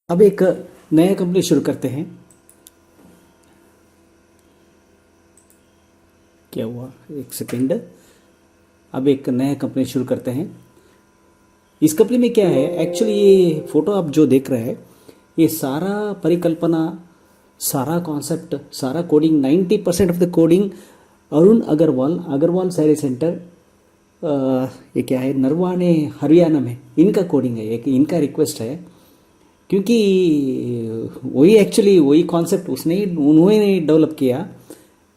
अब एक नया कंपनी शुरू करते हैं। क्या हुआ, एक सेकेंड। अब एक नया कंपनी शुरू करते हैं। इस कंपनी में क्या है, एक्चुअली ये फोटो आप जो देख रहे हैं, ये सारा परिकल्पना, सारा कॉन्सेप्ट, सारा coding, 90% of the coding Arun Agarwal सारी सेंटर, ये क्या है, नरवाने हरियाणा में, इनका कोडिंग है। एक इनका रिक्वेस्ट है, क्योंकि वही एक्चुअली वही कॉन्सेप्ट उन्होंने डेवलप किया।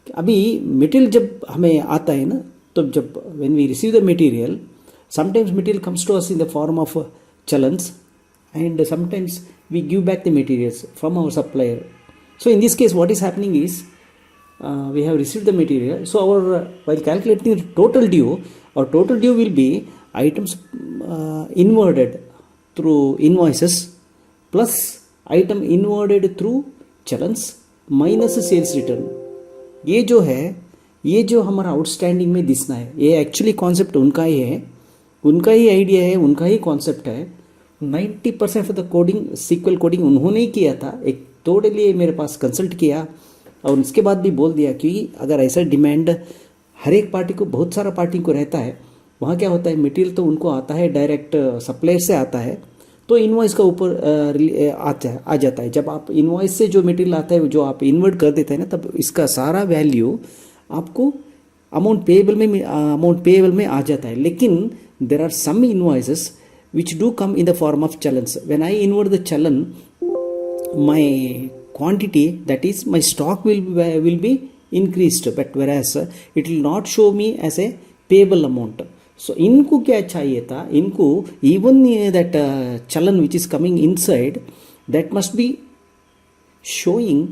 अभी मटेरियल जब हमें आता है ना, तो जब when we receive the material, sometimes material comes to us in the form of challans, and sometimes we give back the materials from our supplier. So in this case what is happening is, we have received the material, so our while calculating the total due, our total due will be items inwarded through invoices plus item inwarded through challans minus sales return. ये जो है, ये जो हमारा outstanding में दिसना है, ये एक्चुअली कॉन्सेप्ट उनका ही है, उनका ही आइडिया है, उनका ही कॉन्सेप्ट है। 90% of the coding, sequel coding उन्होंने ही किया था। एक थोड़े लिए मेरे पास कंसल्ट किया और उसके बाद भी बोल दिया कि अगर ऐसा डिमांड हर एक पार्टी को, बहुत सारा पार्टी को रहता है, वहाँ क्या होता है, मटेरियल तो उनको आता है डायरेक्ट सप्लायर से आता है, तो इनवॉइस का ऊपर आ जाता है। जब आप इनवॉइस से जो मटेरियल आता है, जो आप इन्वर्ट कर देते हैं ना, तब इसका सारा वैल्यू आपको अमाउंट पेएबल में आ जाता है। लेकिन there are some invoices which do come in the form of challans. When I invert the challan, my quantity, that is my stock will be increased, but whereas it will not show me as a payable amount. So इनको क्या चाहिए था, इनको even that challan which is coming inside, that must be showing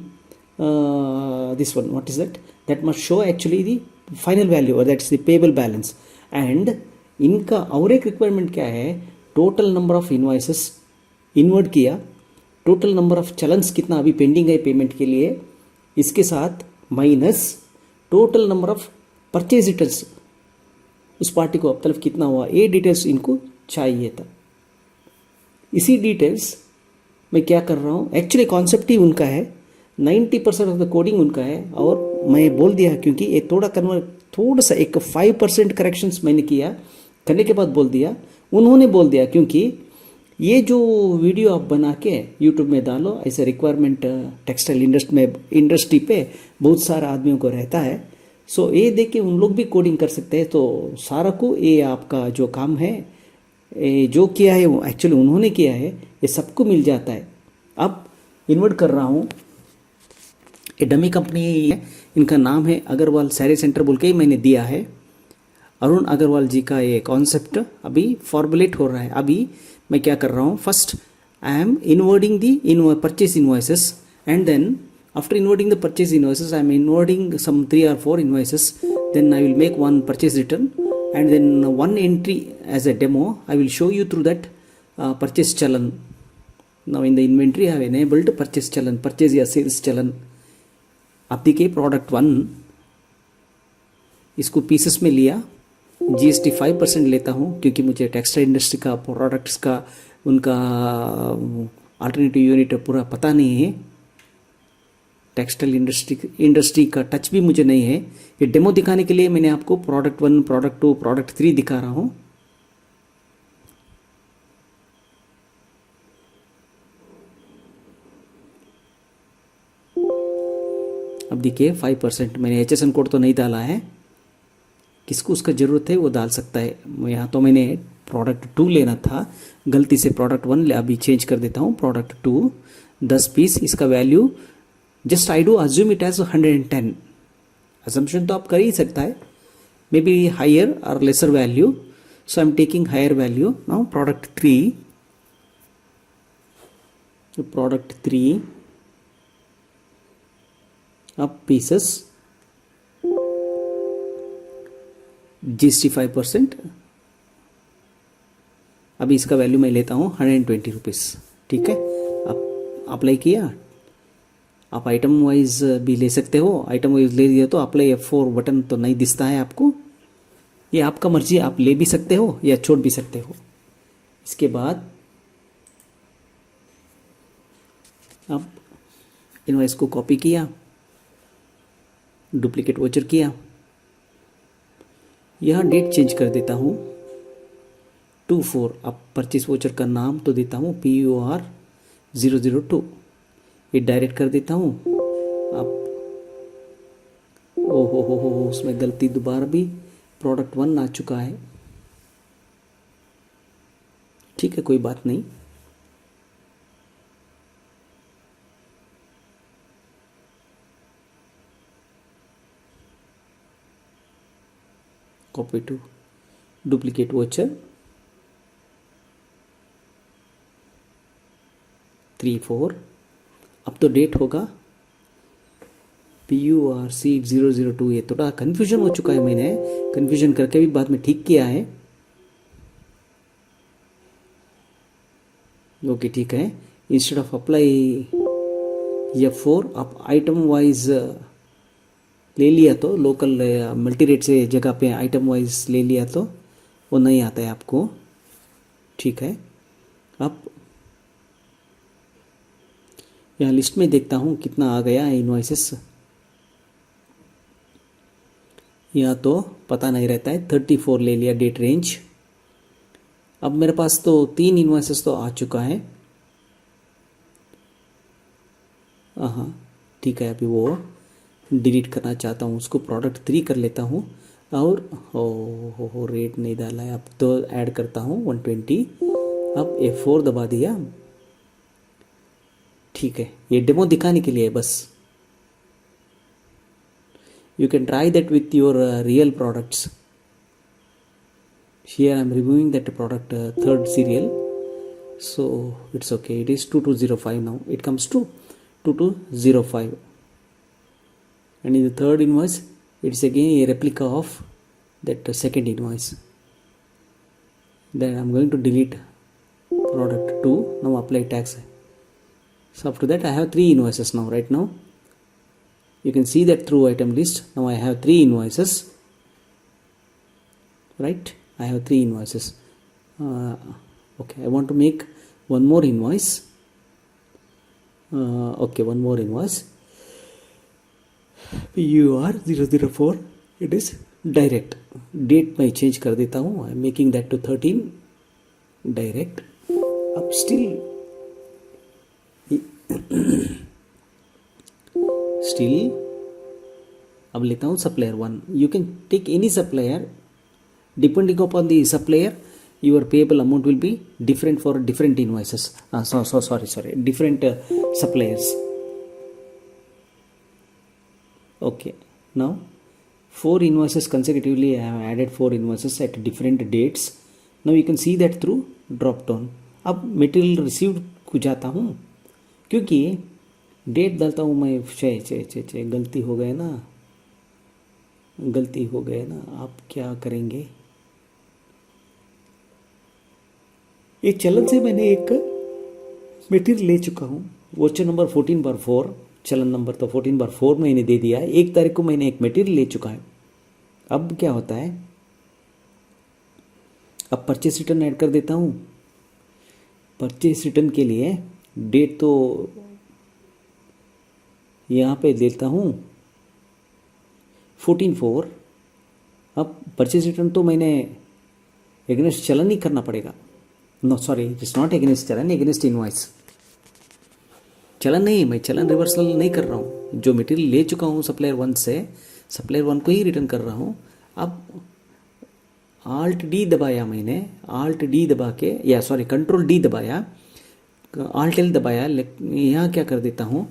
this one, what is that, that must show actually the final value, or that's the payable balance. And इनका और एक requirement क्या है, total number of invoices invert किया, total number of चलन्स कितना अभी pending है payment के लिए, इसके साथ minus total number of purchase returns उस पार्टी को अब तक कितना हुआ, ये डिटेल्स इनको चाहिए था। इसी डिटेल्स मैं क्या कर रहा हूँ, एक्चुअली कॉन्सेप्ट ही उनका है, 90% ऑफ द कोडिंग उनका है, और मैं बोल दिया क्योंकि ये थोड़ा सा एक 5% करेक्शंस मैंने किया, करने के बाद बोल दिया, उन्होंने बोल दिया, क्योंकि ये जो वीडियो आप बना के यूट्यूब में डालो, ऐसे रिक्वायरमेंट टेक्सटाइल इंडस्ट्री पे बहुत सारा आदमियों को रहता है। सो ये देख के उन लोग भी कोडिंग कर सकते हैं। तो सारा को ये आपका जो काम है, जो किया है वो एक्चुअली उन्होंने किया है, ये सबको मिल जाता है। अब इन्वर्ट कर रहा हूँ, ये डमी कंपनी है, इनका नाम है अग्रवाल सारी सेंटर बोल के ही मैंने दिया है। अरुण अग्रवाल जी का ये कॉन्सेप्ट अभी फॉर्मुलेट हो रहा है। अभी मैं क्या कर रहा हूँ, first I am inverting the purchase invoices, and then after inverting the purchase invoices I am inverting some 3 or 4 invoices, then I will make one purchase return, and then one entry as a demo I will show you through that purchase challan. Now in the inventory I have enabled purchase challan, purchase या sales challan। अब देखिए product 1, इसको pieces में लिया, GST 5% लेता हूँ, क्योंकि मुझे टेक्सटाइल इंडस्ट्री का प्रोडक्ट्स का उनका अल्टरनेटिव यूनिट पूरा पता नहीं है, टेक्सटाइल इंडस्ट्री का टच भी मुझे नहीं है। ये डेमो दिखाने के लिए मैंने आपको प्रोडक्ट 1, प्रोडक्ट 2, प्रोडक्ट 3 दिखा रहा हूँ। अब देखिए 5%, मैंने HSN कोड तो नहीं डाला है, किसको उसका ज़रूरत है वो डाल सकता है। यहाँ तो मैंने प्रोडक्ट 2 लेना था, गलती से प्रोडक्ट 1 अभी चेंज कर देता हूँ, प्रोडक्ट 2 10 पीस, इसका value just I do assume it as 110। Assumption तो आप कर ही सकता है, मे बी हायर और lesser value, so I am taking higher value. Now product 3, product 3 अब पीसेस GST 5%, अभी इसका वैल्यू मैं लेता हूँ 120 रुपीज़, ठीक है। अब अप्लाई किया, आप आइटम वाइज भी ले सकते हो, आइटम वाइज ले दिया तो अप्लाई F4 बटन तो नहीं दिखता है आपको, ये आपका मर्जी, आप ले भी सकते हो या छोड़ भी सकते हो। इसके बाद अब इनवॉइस को कॉपी किया, डुप्लीकेट वोचर किया, यह डेट चेंज कर देता हूँ 24। अब परचेस वोचर का नाम तो देता हूँ PUR002, ये डायरेक्ट कर देता हूँ। अब ओ हो उसमें गलती, दोबारा भी प्रोडक्ट 1 आ चुका है। ठीक है, कोई बात नहीं। Copy to duplicate voucher 34। अब तो डेट होगा PURC002। ये थोड़ा कन्फ्यूजन हो चुका है, मैंने कन्फ्यूजन करके भी बाद में ठीक किया है। ओके ठीक है, इंस्टेड ऑफ अप्लाई F4 आप आइटम वाइज ले लिया तो लोकल मल्टी रेट से जगह पे आइटम वाइज ले लिया तो वो नहीं आता है आपको। ठीक है, अब यहाँ लिस्ट में देखता हूँ कितना आ गया है इनवॉइसेस। यहाँ तो पता नहीं रहता है, 34 ले लिया डेट रेंज। अब मेरे पास तो 3 इनवॉइसेस तो आ चुका है। हाँ ठीक है, अभी वो डिलीट करना चाहता हूँ, उसको प्रोडक्ट 3 कर लेता हूँ। और हो रेट नहीं डाला है, अब तो ऐड करता हूँ 120। अब F4 दबा दिया। ठीक है, ये डेमो दिखाने के लिए है बस। You can try that with your real products. Here I am removing that product, third serial, so it's okay. It is 2205 now. It comes to 2205, and in the third invoice, it's again a replica of that second invoice. Then I'm going to delete product 2. Now apply tax. So after that, I have 3 invoices now. Right now, you can see that through item list. Now I have 3 invoices. Right, I have 3 invoices. Okay, I want to make one more invoice. Okay, one more invoice. PUR004. It is direct. Date मैं change कर देता हूँ. I am making that to 13. Direct. अब still अब लेता हूँ supplier 1. You can take any supplier. Depending upon the supplier, your payable amount will be different for different invoices. Sorry, different suppliers. Okay, now 4 invoices consecutively. I have added 4 invoices at different dates. Now you can see that through drop down. अब material received को जाता हूँ, क्योंकि date डालता हूँ मैं। गलती हो गए ना, आप क्या करेंगे। एक चलन से मैंने एक मटेरियल ले चुका हूँ, वोचर नंबर 14/4, चलन नंबर तो 14/4 मैंने दे दिया है। 1 तारीख को मैंने एक मटेरियल ले चुका है। अब क्या होता है, अब परचेस रिटर्न ऐड कर देता हूँ। परचेस रिटर्न के लिए डेट तो यहाँ पे देता हूँ 14/4। अब परचेस रिटर्न तो मैंने एगेंस्ट चलन ही करना पड़ेगा। No sorry, it is not against challan, against invoice. Challan नहीं, मैं चलन रिवर्सल नहीं कर रहा हूँ। जो मटेरियल ले चुका हूँ सप्लायर 1 से, सप्लायर 1 को ही रिटर्न कर रहा हूँ। अब Alt D दबाया मैंने, Alt D दबा के, या सॉरी Control D दबाया, Alt L दबाया। यहाँ क्या कर देता हूँ,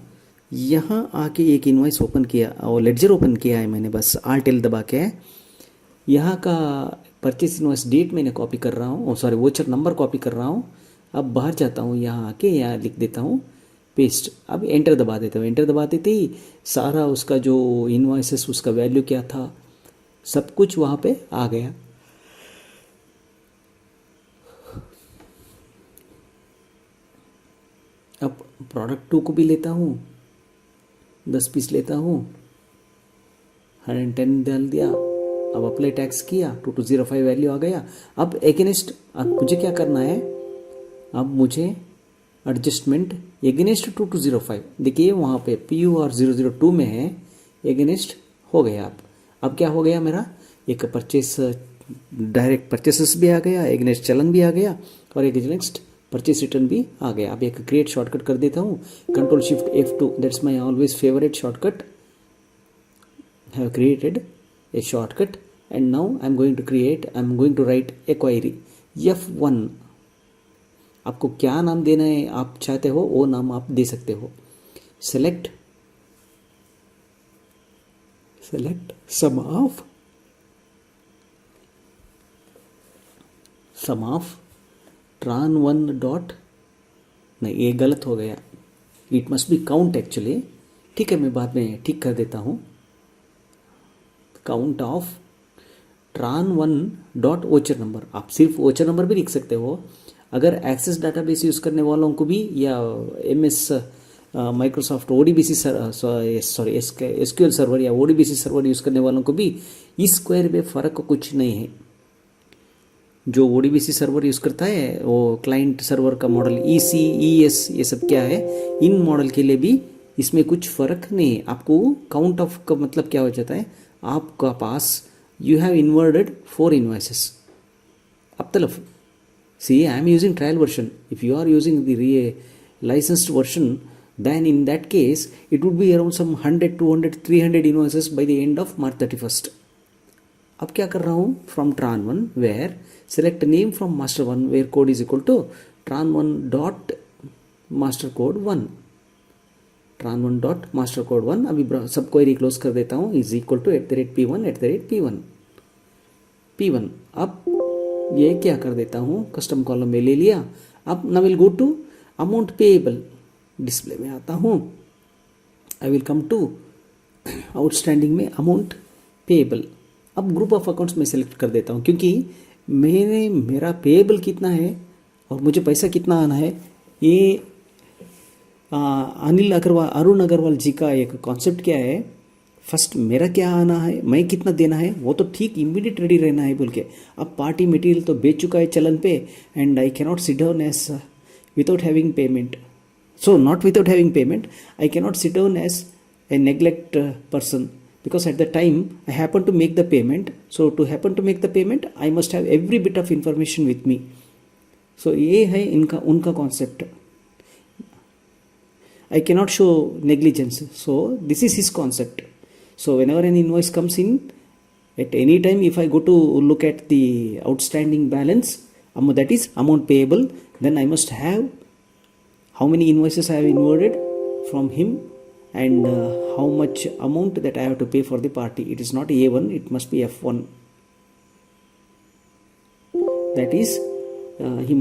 यहाँ आके एक इनवॉइस ओपन किया और लेडजर ओपन किया है मैंने, बस Alt L दबा के। यहाँ का परचेस इनवॉइस डेट मैंने कॉपी कर रहा हूँ, सॉरी वोचर नंबर कॉपी कर रहा हूँ। अब बाहर जाता हूँ, यहाँ आके यहाँ लिख देता हूँ पेस्ट। अब एंटर दबा देता हूँ। एंटर दबा देते ही सारा उसका जो इनवॉइसेस, उसका वैल्यू क्या था, सब कुछ वहाँ पे आ गया। अब प्रोडक्ट 2 को भी लेता हूँ, 10 पीस लेता हूँ, 110 डाल दिया। अब अप्लाई टैक्स किया, 2205 वैल्यू आ गया। अब एगेंस्ट, अब मुझे क्या करना है, अब मुझे एडजस्टमेंट एगेनेस्ट 2205, देखिए वहाँ पे PUR 002 में है, एगेनेस्ट हो गया। अब क्या हो गया मेरा, एक परचेस डायरेक्ट परचेसेस भी आ गया, एगेनेस्ट चलन भी आ गया और एगेनेस्ट परचेस रिटर्न भी आ गया। अब एक क्रिएट शॉर्टकट कर देता हूँ, Ctrl+Shift+F2, that's my always favourite shortcut. Have created a shortcut and now I'm going to write a query F1। आपको क्या नाम देना है आप चाहते हो वो नाम आप दे सकते हो। select sum of tran1 dot, नहीं ये गलत हो गया, it must be count actually, ठीक है मैं बाद में ठीक कर देता हूँ। Count of tran1 dot voucher number, आप सिर्फ ओचर नंबर भी लिख सकते हो। अगर एक्सेस डाटाबेस यूज़ करने वालों को भी या MS Microsoft ODBC sorry SQL server या ODBC सर्वर यूज़ करने वालों को भी इस स्क्वायर में फ़र्क कुछ नहीं है। जो ODBC सर्वर यूज़ करता है वो क्लाइंट सर्वर का मॉडल EC ES ये सब क्या है, इन मॉडल के लिए भी इसमें कुछ फ़र्क नहीं है। आपको काउंट ऑफ का मतलब क्या हो जाता है, आपका पास you have inverted 4 invoices up the left. See, I am using trial version. If you are using the licensed version, then in that case it would be around some 100 200 300 invoices by the end of March 31st. अब क्या कर रहा हूँ, from tran1 where select name from master1 where code is equal to tran1 dot master code 1, tran1 dot master code 1। अभी सब query close कर देता हूँ, इज इक्वल टू @p1 अब ये क्या कर देता हूँ, कस्टम कॉलम में ले लिया। अब ना will go to amount payable, display में आता हूँ, I will come to outstanding में अमाउंट पेएबल। अब ग्रुप ऑफ अकाउंट्स में सेलेक्ट कर देता हूँ क्योंकि मेरा पेएबल कितना है और मुझे पैसा कितना आना है, ये अरुण अग्रवाल जी का एक कॉन्सेप्ट क्या है, फर्स्ट मेरा क्या आना है, मैं कितना देना है, वो तो ठीक इमीडिएट रेडी रहना है बोल के। अब पार्टी मटेरियल तो बेच चुका है चलन पे and I cannot sit down as without having payment, so not without having payment, I cannot sit down as a neglect person because at the time I happen to make the payment, so to happen to make the payment I must have every bit of information with me। so ये है इनका उनका concept, I cannot show negligence, so this is his concept। so whenever an invoice comes in at any time, if I go to look at the outstanding balance, that is amount payable, then I must have how many invoices I have inverted from him and how much amount that I have to pay for the party. It is not A1, it must be F1। that is he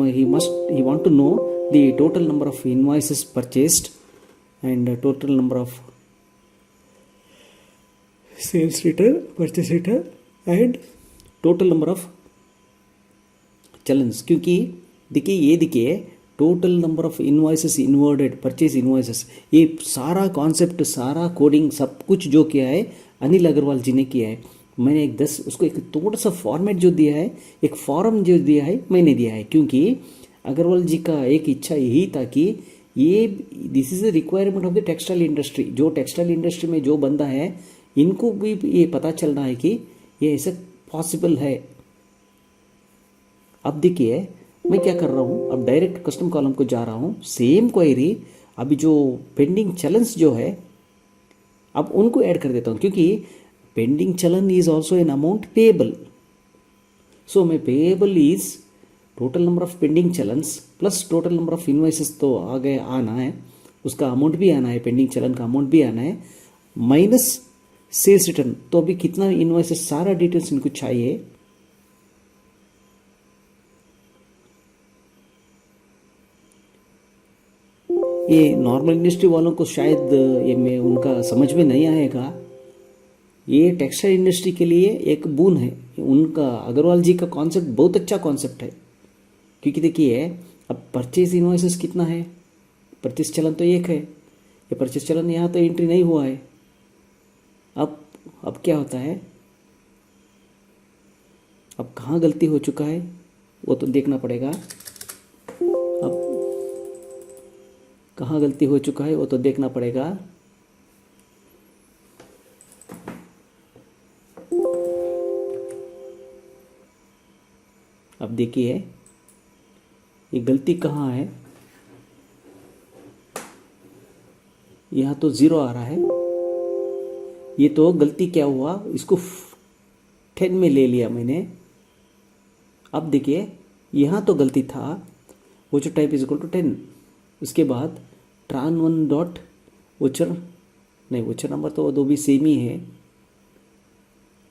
want to know the total number of invoices purchased and total number of sales return, purchase return and total number of challenge. क्योंकि देखिए total number of invoices inverted purchase invoices, ये सारा concept सारा coding सब कुछ जो किया है अनिल अग्रवाल जी ने किया है। मैंने उसको एक थोड़ा सा फॉर्मेट जो दिया है, एक फॉर्म जो दिया है मैंने दिया है, क्योंकि अग्रवाल जी का एक इच्छा यही था कि ये this is the requirement of the textile industry. जो टेक्सटाइल इंडस्ट्री में जो बंदा है इनको भी ये पता चल रहा है कि ये ऐसा पॉसिबल है। अब देखिए मैं क्या कर रहा हूँ, अब डायरेक्ट कस्टम कॉलम को जा रहा हूँ, सेम क्वेरी अभी जो पेंडिंग चलन्स जो है अब उनको ऐड कर देता हूँ, क्योंकि pending challan is also an amount payable. So मैं payable is total number of pending challans plus total number of invoices तो आगे आना है, उसका अमाउंट भी आना है, पेंडिंग चलन का अमाउंट भी आना है, माइनस सेल्स रिटर्न। तो अभी कितना इन्वाइसेस सारा डिटेल्स इनको चाहिए। ये नॉर्मल इंडस्ट्री वालों को शायद ये में उनका समझ में नहीं आएगा, ये टेक्सटाइल इंडस्ट्री के लिए एक बून है। उनका अग्रवाल जी का कॉन्सेप्ट बहुत अच्छा कॉन्सेप्ट है, क्योंकि देखिए अब परचेज इन्वॉइसेस कितना है, परचेज चलन तो एक है, ये परचेज चलन यहाँ तो एंट्री नहीं हुआ है। अब क्या होता है, अब कहाँ गलती हो चुका है वो तो देखना पड़ेगा। अब कहाँ गलती हो चुका है वो तो देखना पड़ेगा। अब देखिए ये गलती कहाँ है, यहाँ तो 0 आ रहा है। ये तो गलती क्या हुआ, इसको 10 में ले लिया मैंने। अब देखिए यहाँ तो गलती था, voucher type is equal to 10। उसके बाद tran1 डॉट वोचर, नहीं वोचर नंबर तो दो भी सेम ही है,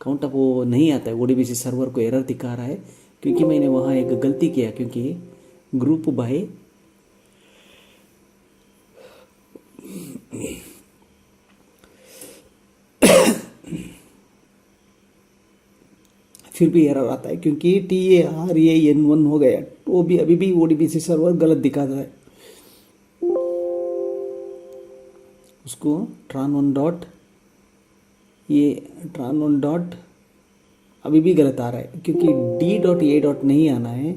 काउंट अप वो नहीं आता है, ओडीबीसी सर्वर को एरर दिखा रहा है क्योंकि मैंने वहाँ एक गलती किया, क्योंकि ग्रुप बाय फिर भी एरर आता है क्योंकि TARAN1 हो गया, वो भी अभी भी ओडीबीसी सर्वर गलत दिखाता है। उसको tran1 डॉट, ये tran1 डॉट अभी भी गलत आ रहा है क्योंकि D डॉट A डॉट नहीं आना है,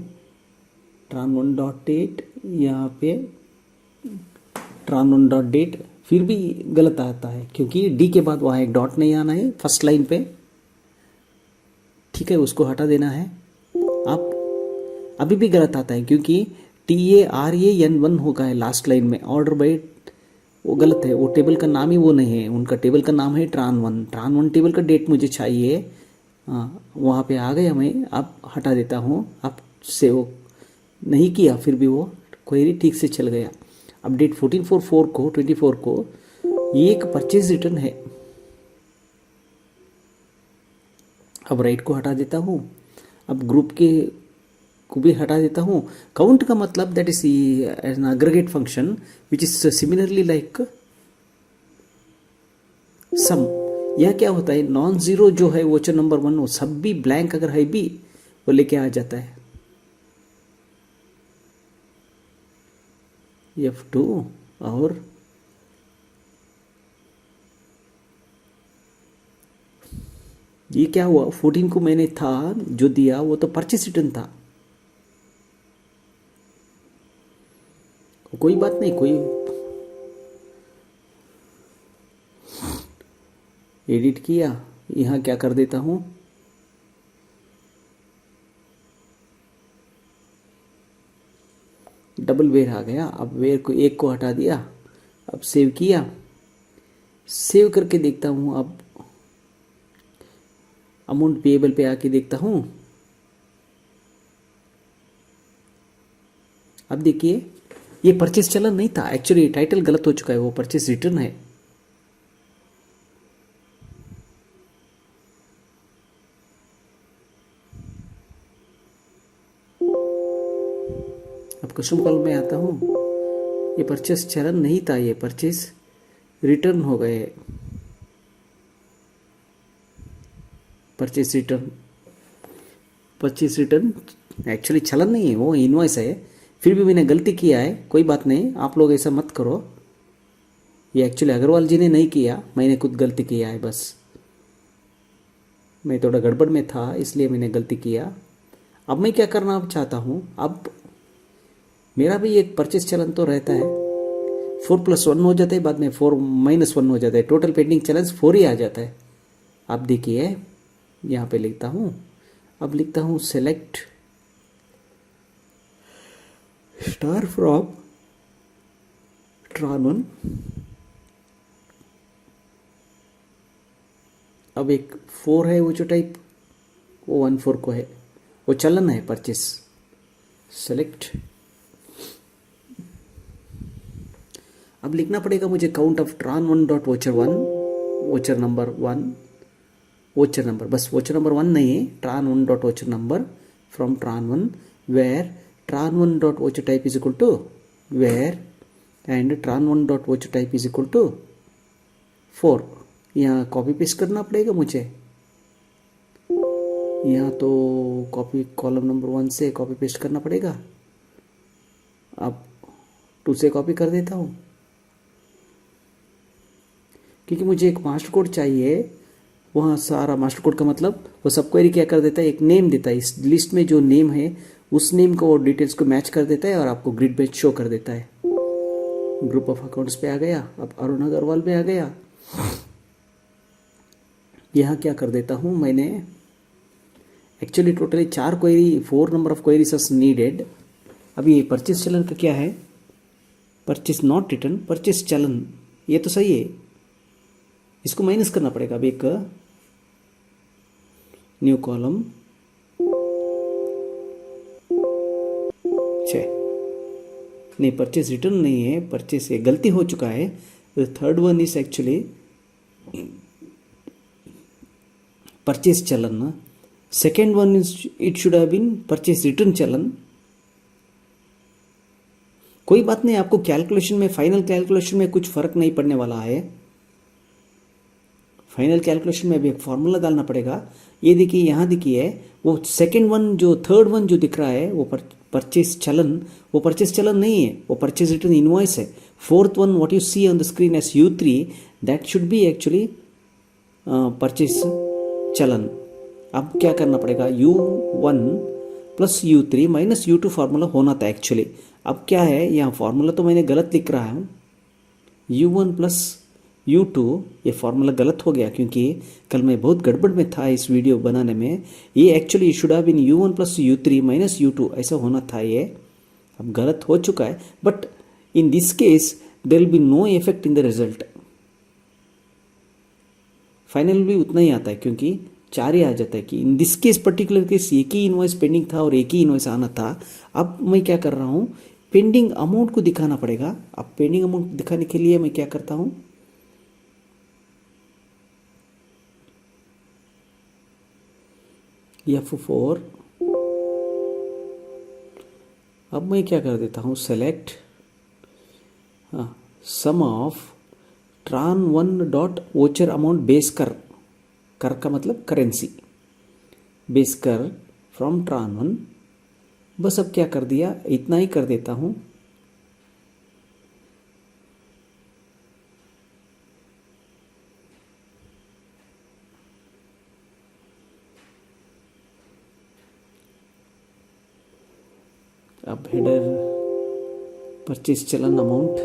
tran1 डॉट डेट यहाँ पे tran1 डॉट डेट फिर भी गलत आता है क्योंकि D के बाद वहाँ एक डॉट नहीं आना है फर्स्ट लाइन पे। ठीक है, उसको हटा देना है। आप अभी भी गलत आता है क्योंकि TARAN1 होगा है लास्ट लाइन में, ऑर्डर बाय वो गलत है, वो टेबल का नाम ही वो नहीं है, उनका टेबल का नाम है tran1 टेबल का डेट मुझे चाहिए। हाँ वहाँ पे आ गया मैं, अब हटा देता हूँ। अब सेव नहीं किया फिर भी वो क्वेरी ठीक से चल गया। अपडेट 14/4 को 24 को ये एक परचेज रिटर्न है। अब राइट को हटा देता हूँ, अब ग्रुप के को भी हटा देता हूँ। काउंट का मतलब that is an aggregate function which is similarly like sum. यह क्या होता है, नॉन जीरो जो है वोचर नंबर 1 वो सब भी ब्लैंक अगर है भी वो लेके आ जाता है। F2 और ये क्या हुआ, 14 को मैंने था जो दिया वो तो परचेस रिटर्न था। कोई बात नहीं, कोई एडिट किया, यहाँ क्या कर देता हूँ, डबल वेयर आ गया। अब वेयर को एक को हटा दिया, अब सेव किया, सेव करके देखता हूँ। अब अमाउंट पेएबल पे आके देखता हूँ। अब देखिए ये परचेस चलन नहीं था, एक्चुअली टाइटल गलत हो चुका है, वो परचेस रिटर्न है। अब कस्टमर कॉलम में आता हूँ, ये परचेस चलन नहीं था, ये परचेस रिटर्न हो गए। परचेस रिटर्न एक्चुअली चलन नहीं है, वो इनवॉइस है। फिर भी मैंने गलती किया है, कोई बात नहीं, आप लोग ऐसा मत करो। ये एक्चुअली अग्रवाल जी ने नहीं किया, मैंने खुद गलती किया है, बस मैं थोड़ा गड़बड़ में था इसलिए मैंने गलती किया। अब मैं क्या करना चाहता हूँ, अब मेरा भी एक परचेस चलन तो रहता है, 4+1 हो जाता है, बाद में 4-1 हो जाता है, टोटल पेंडिंग चैलेंज 4 ही आ जाता है। आप देखिए यहाँ पे लिखता हूँ, अब लिखता हूँ सेलेक्ट स्टार फ्रॉम tran1। अब एक 4 है वो जो टाइप, वो 1-4 को है, वो चलन है परचेस। सेलेक्ट, अब लिखना पड़ेगा मुझे काउंट ऑफ tran1 डॉट वोचर1, वोचर नंबर 1, वोचर नंबर, बस वोचर नंबर 1 नहीं है, tran1 dot voucher number from tran1 where tran1 dot voucher type is equal to where and tran1 dot voucher type is equal to 4। यहाँ copy paste करना पड़ेगा मुझे, यहाँ तो copy column number 1 से कॉपी पेस्ट करना पड़ेगा। अब 2 से कॉपी कर देता हूँ क्योंकि मुझे एक मास्टर कोड चाहिए। वहाँ सारा मास्टर कोड का मतलब वो सब क्वेरी क्या कर देता है, एक नेम देता है, इस लिस्ट में जो नेम है उस नेम को और डिटेल्स को मैच कर देता है और आपको ग्रिड पे शो कर देता है। ग्रुप ऑफ अकाउंट्स पे आ गया। अब अरुण अग्रवाल पे आ गया। यहाँ क्या कर देता हूँ मैंने, actually totally 4 query, 4 number of queries are needed. अब ये परचेस चलन का क्या है, परचेस नॉट रिटर्न, परचेस चलन, ये तो सही है, इसको माइनस करना पड़ेगा। अब एक न्यू कॉलम 6, नहीं परचेस रिटर्न नहीं है, परचेस ये गलती हो चुका है। Third one is actually purchase challan, second one is it should have been purchase return challan. कोई बात नहीं, आपको कैलकुलेशन में, फाइनल कैलकुलेशन में कुछ फर्क नहीं पड़ने वाला है। फाइनल कैलकुलेशन में भी एक फॉर्मूला डालना पड़ेगा। ये देखिए, यहाँ देखिए वो सेकेंड वन, जो थर्ड वन जो दिख रहा है वो परचेस चलन, वो परचेस चलन नहीं है, वो परचेस रिटर्न इनवॉइस है। Fourth one what you see on the screen as U3 that should be actually purchase challan. अब क्या करना पड़ेगा, U1 plus U3 minus U2 formula होना था एक्चुअली। अब क्या है, यहाँ फार्मूला तो मैंने गलत लिख रहा हूँ, U1 प्लस U2, ये फार्मूला गलत हो गया क्योंकि कल मैं बहुत गड़बड़ में था इस वीडियो बनाने में। ये actually should have been U1 plus U3 minus U2 ऐसा होना था, ये अब गलत हो चुका है। But in this case there will be no effect in the result, final भी उतना ही आता है क्योंकि 4 ही आ जाता है कि इन दिस केस पर्टिकुलर केस एक ही इनवॉइस पेंडिंग था और एक ही इनवॉइस आना था। अब मैं क्या कर रहा हूँ, पेंडिंग अमाउंट को दिखाना पड़ेगा। अब पेंडिंग अमाउंट दिखाने के लिए मैं क्या करता हूँ, F4, अब मैं क्या कर देता हूँ, select sum of tran1 dot voucher amount base कर, कर का मतलब करेंसी, बेस कर फ्रॉम tran1। बस अब क्या कर दिया, इतना ही कर देता हूँ। अब हेडर परचेस चलन अमाउंट,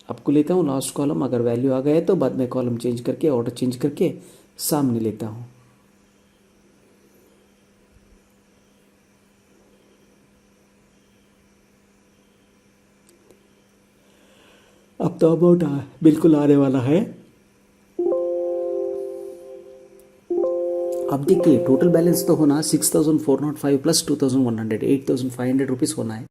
आपको लेता हूँ लास्ट कॉलम, अगर वैल्यू आ गया तो बाद में कॉलम चेंज करके, ऑर्डर चेंज करके सामने लेता हूँ। अब तो अमाउंट बिल्कुल आने वाला है। अब देखिए टोटल बैलेंस तो होना 6405 प्लस 2100, 8500 रुपीज़ होना है।